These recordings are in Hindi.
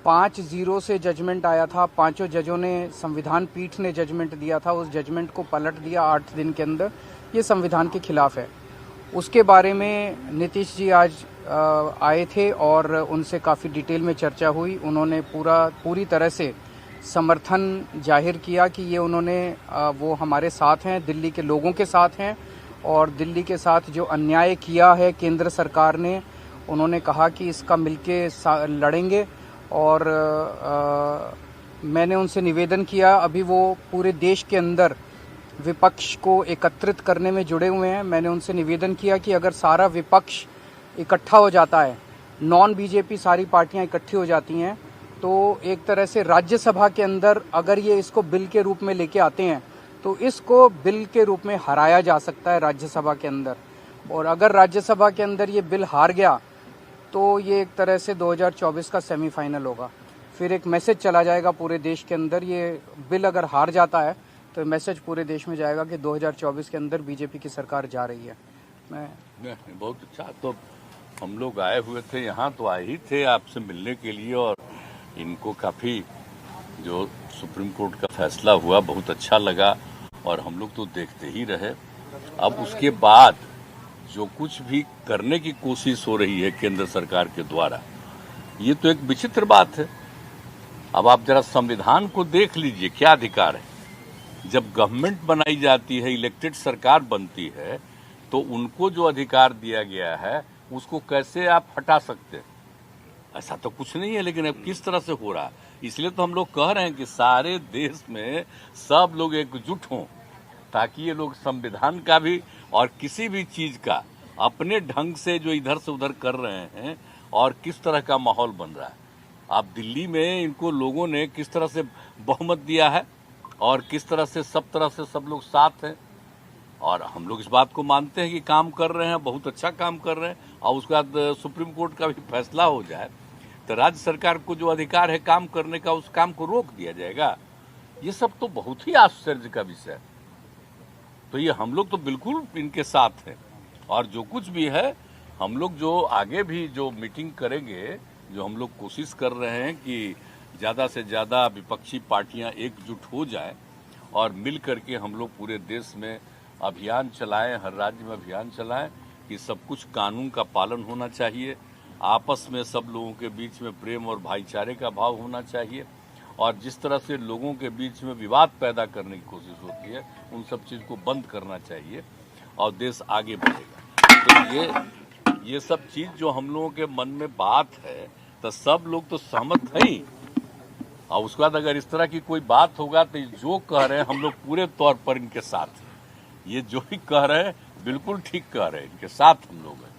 5-0 से जजमेंट आया था। पांचों जजों ने, संविधान पीठ ने जजमेंट दिया था, उस जजमेंट को पलट दिया 8 दिन के अंदर। ये संविधान के खिलाफ है। उसके बारे में नीतीश जी आज आए थे और उनसे काफ़ी डिटेल में चर्चा हुई। उन्होंने पूरी तरह से समर्थन जाहिर किया कि ये वो हमारे साथ हैं, दिल्ली के लोगों के साथ हैं और दिल्ली के साथ जो अन्याय किया है केंद्र सरकार ने, उन्होंने कहा कि इसका मिलके लड़ेंगे। और मैंने उनसे निवेदन किया, अभी वो पूरे देश के अंदर विपक्ष को एकत्रित करने में जुड़े हुए हैं। मैंने उनसे निवेदन किया कि अगर सारा विपक्ष इकट्ठा हो जाता है, नॉन बीजेपी सारी पार्टियां इकट्ठी हो जाती हैं, तो एक तरह से राज्यसभा के अंदर अगर ये इसको बिल के रूप में लेके आते हैं तो इसको बिल के रूप में हराया जा सकता है राज्यसभा के अंदर। और अगर राज्यसभा के अंदर ये बिल हार गया तो ये एक तरह से 2024 का सेमीफाइनल होगा। फिर एक मैसेज चला जाएगा पूरे देश के अंदर। ये बिल अगर हार जाता है तो मैसेज पूरे देश में जाएगा कि 2024 के अंदर बीजेपी की सरकार जा रही है। बहुत अच्छा। तो हम लोग आए हुए थे यहाँ, तो आए ही थे आपसे मिलने के लिए, और इनको काफ़ी जो सुप्रीम कोर्ट का फैसला हुआ बहुत अच्छा लगा और हम लोग तो देखते ही रहे। अब उसके बाद जो कुछ भी करने की कोशिश हो रही है केंद्र सरकार के द्वारा, ये तो एक विचित्र बात है। अब आप जरा संविधान को देख लीजिए, क्या अधिकार है। जब गवर्नमेंट बनाई जाती है, इलेक्टेड सरकार बनती है, तो उनको जो अधिकार दिया गया है उसको कैसे आप हटा सकते हैं? ऐसा तो कुछ नहीं है। लेकिन अब किस तरह से हो रहा है, इसलिए तो हम लोग कह रहे हैं कि सारे देश में सब लोग एकजुट हों, ताकि ये लोग संविधान का भी और किसी भी चीज का अपने ढंग से जो इधर से उधर कर रहे हैं, और किस तरह का माहौल बन रहा है। आप दिल्ली में इनको लोगों ने किस तरह से बहुमत दिया है और किस तरह से सब लोग साथ हैं, और हम लोग इस बात को मानते हैं कि काम कर रहे हैं, बहुत अच्छा काम कर रहे हैं। और उसके बाद सुप्रीम कोर्ट का भी फैसला हो जाए तो राज्य सरकार को जो अधिकार है काम करने का, उस काम को रोक दिया जाएगा। ये सब तो बहुत ही आश्चर्य का विषय है। तो ये हम लोग तो बिल्कुल इनके साथ हैं, और जो कुछ भी है हम लोग जो आगे भी जो मीटिंग करेंगे, जो हम लोग कोशिश कर रहे हैं कि ज़्यादा से ज़्यादा विपक्षी पार्टियां एकजुट हो जाएं और मिल करके हम लोग पूरे देश में अभियान चलाएं, हर राज्य में अभियान चलाएं कि सब कुछ कानून का पालन होना चाहिए, आपस में सब लोगों के बीच में प्रेम और भाईचारे का भाव होना चाहिए, और जिस तरह से लोगों के बीच में विवाद पैदा करने की कोशिश होती है, उन सब चीज़ को बंद करना चाहिए और देश आगे बढ़ेगा। तो ये सब चीज़ जो हम लोगों के मन में बात है, तो सब लोग तो सहमत हैं ही। और उसके बाद अगर इस तरह की कोई बात होगा तो जो कह रहे हैं हम लोग पूरे तौर पर इनके साथ हैं। ये जो भी कह रहे हैं बिल्कुल ठीक कह रहे हैं, इनके साथ हम लोग हैं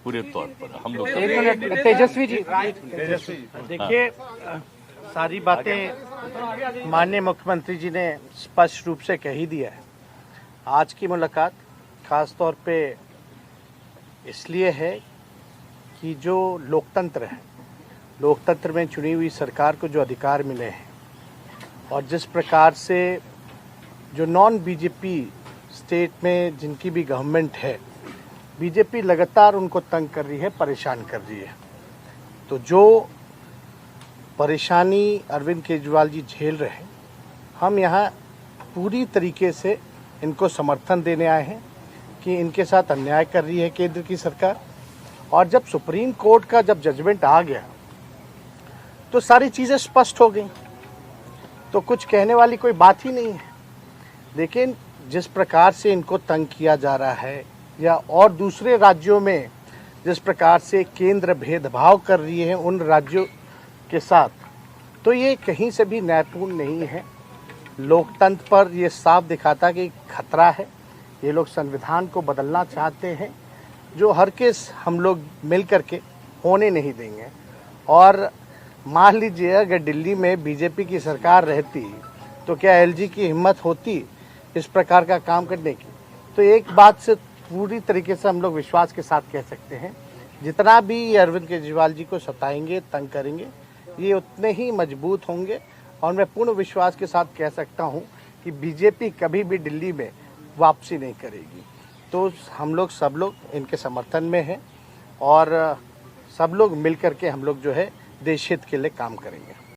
पूरे तौर पर। हम लोग तेजस्वी जी, देखिए, सारी बातें माननीय मुख्यमंत्री जी ने स्पष्ट रूप से कह ही दिया है। आज की मुलाकात खास तौर पे इसलिए है कि जो लोकतंत्र है, लोकतंत्र में चुनी हुई सरकार को जो अधिकार मिले हैं, और जिस प्रकार से जो नॉन बीजेपी स्टेट में जिनकी भी गवर्नमेंट है, बीजेपी लगातार उनको तंग कर रही है, परेशान कर रही है। तो जो परेशानी अरविंद केजरीवाल जी झेल रहे हैं, हम यहाँ पूरी तरीके से इनको समर्थन देने आए हैं कि इनके साथ अन्याय कर रही है केंद्र की सरकार। और जब सुप्रीम कोर्ट का जब जजमेंट आ गया तो सारी चीज़ें स्पष्ट हो गई, तो कुछ कहने वाली कोई बात ही नहीं है। लेकिन जिस प्रकार से इनको तंग किया जा रहा है, या और दूसरे राज्यों में जिस प्रकार से केंद्र भेदभाव कर रही है उन राज्यों के साथ, तो ये कहीं से भी न्यायपूर्ण नहीं है। लोकतंत्र पर ये साफ दिखाता कि खतरा है। ये लोग संविधान को बदलना चाहते हैं, जो हर केस हम लोग मिल करके होने नहीं देंगे। और मान लीजिए अगर दिल्ली में बीजेपी की सरकार रहती तो क्या एलजी की हिम्मत होती इस प्रकार का काम करने की? तो एक बात से पूरी तरीके से हम लोग विश्वास के साथ कह सकते हैं, जितना भी ये अरविंद केजरीवाल जी को सताएंगे, तंग करेंगे, ये उतने ही मजबूत होंगे। और मैं पूर्ण विश्वास के साथ कह सकता हूँ कि बीजेपी कभी भी दिल्ली में वापसी नहीं करेगी। तो हम लोग सब लोग इनके समर्थन में हैं, और सब लोग मिल करके हम लोग जो है देश हित के लिए काम करेंगे।